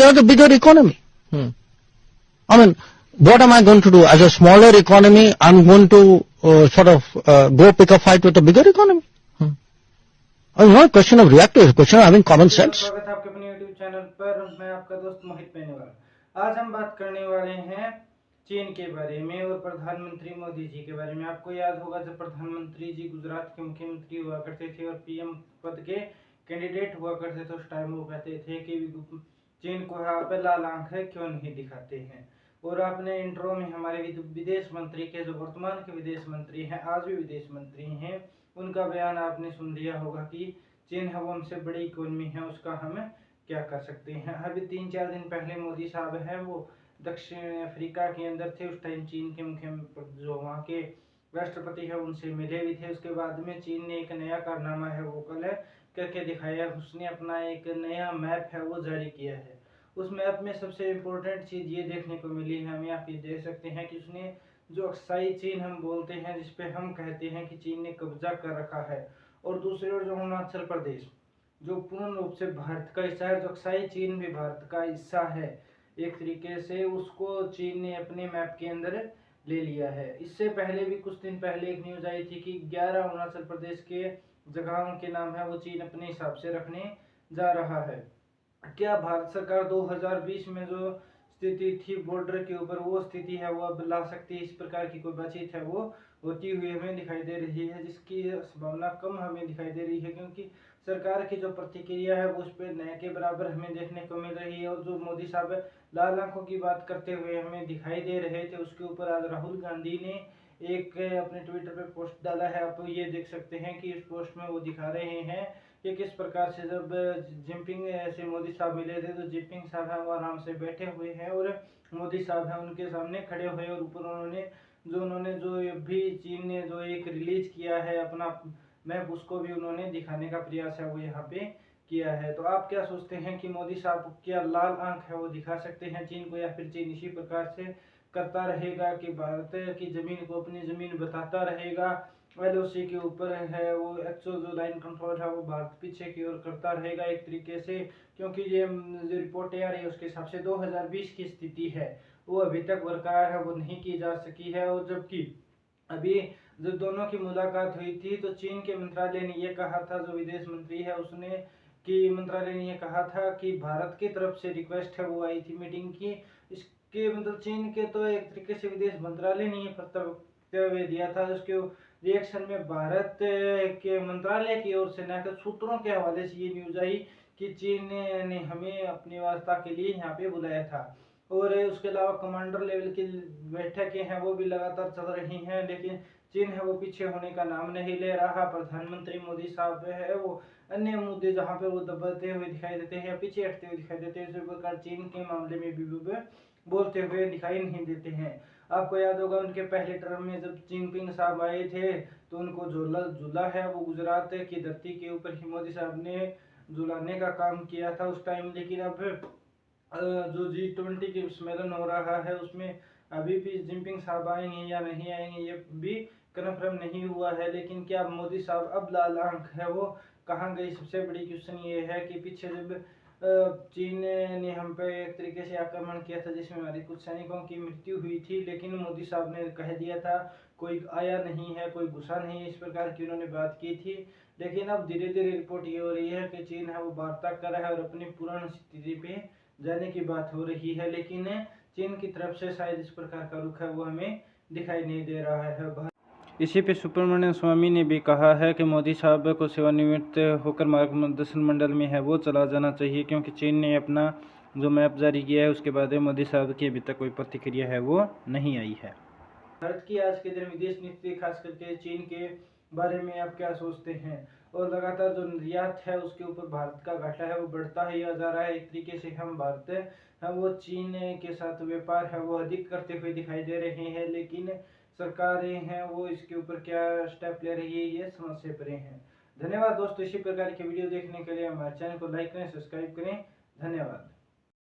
we are the bigger economy. I mean, what am I going to do? As a smaller economy, I'm going to go pick a fight with a bigger economy. It's not a question of reacting, it's a question of having common sense. स्वागत है आपके अपने YouTube channel पर। मैं आपका दोस्त मोहित पेनेवाल। आज हम बात करने वाले हैं चीन के बारे में और प्रधानमंत्री मोदी जी के बारे में। आपको याद होगा जब प्रधानमंत्री जी गुजरात के मुख्यमंत्री हुआ करते थे और पीएम पद के कैंडिडेट हुआ करते थे, उस टाइम वो कहते थे कि चीन को आप लाल आंख क्यों नहीं दिखाते हैं। और आपने इंट्रो में हमारे विदेश मंत्री के, जो वर्तमान के विदेश मंत्री हैं, आज भी विदेश मंत्री हैं, उनका बयान आपने सुन लिया होगा कि चीन है वो हमसे बड़ी इकोनॉमी है, उसका हम क्या कर सकते हैं। अभी 3-4 दिन पहले मोदी साहब हैं वो दक्षिण अफ्रीका के अंदर थे। उस टाइम चीन के मुख्यमंत्री जो वहाँ के राष्ट्रपति है उनसे मिले भी थे। उसके बाद में चीन ने एक नया कारनामा है वो कल करके दिखाया। उसने अपना एक नया मैप है वो जारी किया है। उस मैप में सबसे इम्पोर्टेंट चीज़ ये देखने को मिली है हमें, आप ये देख सकते हैं कि उसने जो अक्साई चीन हम बोलते हैं, जिसपे हम कहते हैं कि चीन ने कब्जा कर रखा है, और दूसरी ओर जो अरुणाचल प्रदेश जो पूर्ण रूप से भारत का हिस्सा है, जो अक्साई चीन भी भारत का हिस्सा है एक तरीके से, उसको चीन ने अपने मैप के अंदर ले लिया है। इससे पहले भी कुछ दिन पहले एक न्यूज आई थी कि 11 अरुणाचल प्रदेश के जगहों के नाम है वो चीन अपने हिसाब से रखने जा रहा है। क्या भारत सरकार 2020 में जो स्थिति थी बॉर्डर के ऊपर, वो स्थिति है वो अब ला सकती है? इस प्रकार की कोई बातचीत है वो होती हुई हमें दिखाई दे रही है, जिसकी संभावना कम हमें दिखाई दे रही है, क्योंकि सरकार की जो प्रतिक्रिया है वो उस पर नए के बराबर हमें देखने को मिल रही है। और जो मोदी साहब लाल आंखों की बात करते हुए हमें दिखाई दे रहे थे, उसके ऊपर आज राहुल गांधी ने एक अपने ट्विटर पे पोस्ट डाला है। आप ये देख सकते हैं कि इस पोस्ट में वो दिखा रहे हैं कि किस प्रकार से जब जिनपिंग से मोदी साहब मिले थे तो जिनपिंग साहब हैं वो आराम से बैठे हुए हैं और मोदी साहब हैं उनके सामने खड़े हुए, और ऊपर उन्होंने जो भी चीन ने जो एक रिलीज किया है अपना मैप, उसको भी उन्होंने दिखाने का प्रयास है वो यहाँ पे किया है। तो आप क्या सोचते हैं कि मोदी साहब क्या लाल आंख है वो दिखा सकते हैं चीन को, या फिर चीन इसी प्रकार से करता रहेगा कि भारत की जमीन को अपनी जमीन बताता रहेगा, एलओसी के ऊपर है वो एक्चुअल जो लाइन कंट्रोल है वो भारत पीछे की ओर करता रहेगा एक तरीके से? क्योंकि ये जो रिपोर्टें आ रही है उसके हिसाब से 2020 की स्थिति है वो अभी तक बरकरार है, वो नहीं की जा सकी है। और जबकि अभी जब दोनों की मुलाकात हुई थी तो चीन के मंत्रालय ने ये कहा था, जो विदेश मंत्री है उसने कि मंत्रालय ने ये कहा था कि भारत की तरफ से रिक्वेस्ट है वो आई थी मीटिंग की। इसके मतलब चीन के तो एक तरीके से विदेश मंत्रालय ने ये प्रत्युत्तर दिया था, उसके रिएक्शन में भारत के मंत्रालय की ओर से न कि सूत्रों के हवाले से ये न्यूज आई कि चीन ने हमें अपनी वार्ता के लिए यहाँ पे बुलाया था। और उसके अलावा कमांडर लेवल की बैठकें हैं वो भी लगातार चल रही हैं, लेकिन चीन है वो पीछे होने का नाम नहीं ले रहा। प्रधानमंत्री मोदी साहब है वो अन्य मुद्दे जहाँ पे वो दबाते हुए दिखाई देते हैं या पीछे हटते हुए दिखाई देते हैं, इसी प्रकार चीन के मामले में भी बोलते हुए दिखाई नहीं देते हैं। आपको याद होगा उनके पहले टर्म में जब जिनपिंग साहब आए थे तो उनको झूला है वो गुजरात की धरती के ऊपर ही मोदी साहब ने झुलाने का काम किया था उस टाइम। लेकिन अब जो G20 की सम्मेलन हो रहा है उसमें अभी भी जिनपिंग साहब आएंगे या नहीं आएंगे ये भी कन्फर्म नहीं हुआ है। लेकिन क्या मोदी साहब अब लाल आंख है वो कहाँ गई? सबसे बड़ी क्वेश्चन ये है कि पीछे जब चीन ने हम पे एक तरीके से आक्रमण किया था जिसमें हमारे कुछ सैनिकों की मृत्यु हुई थी, लेकिन मोदी साहब ने कह दिया था कोई आया नहीं है, कोई घुसा नहीं है, इस प्रकार की उन्होंने बात की थी। लेकिन अब धीरे धीरे रिपोर्ट ये हो रही है कि चीन है वो वार्ता कर रहा है और अपनी पुरानी स्थिति पे जाने की बात हो रही है, लेकिन चीन की तरफ से शायद इस प्रकार का रुख है वो हमें दिखाई नहीं दे रहा है। इसी पे सुब्रमण्यम स्वामी ने भी कहा है कि मोदी साहब को सेवानिवृत्त होकर मार्गदर्शन मंडल में है वो चला जाना चाहिए, क्योंकि चीन ने अपना जो मैप जारी किया है उसके बाद मोदी साहब की अभी तक कोई प्रतिक्रिया है वो नहीं आई है। भारत की आज के दिन विदेश नीति खास करके चीन के बारे में आप क्या सोचते हैं? और लगातार जो निर्यात है उसके ऊपर भारत का घाटा है वो बढ़ता ही जा रहा है। एक तरीके से हम भारत है वो चीन के साथ व्यापार है वो अधिक करते हुए दिखाई दे रहे हैं, लेकिन सरकारें हैं वो इसके ऊपर क्या स्टेप ले रही है ये समझ से परे हैं। धन्यवाद दोस्तों, इसी प्रकार की वीडियो देखने के लिए हमारे चैनल को लाइक करें, सब्सक्राइब करें। धन्यवाद।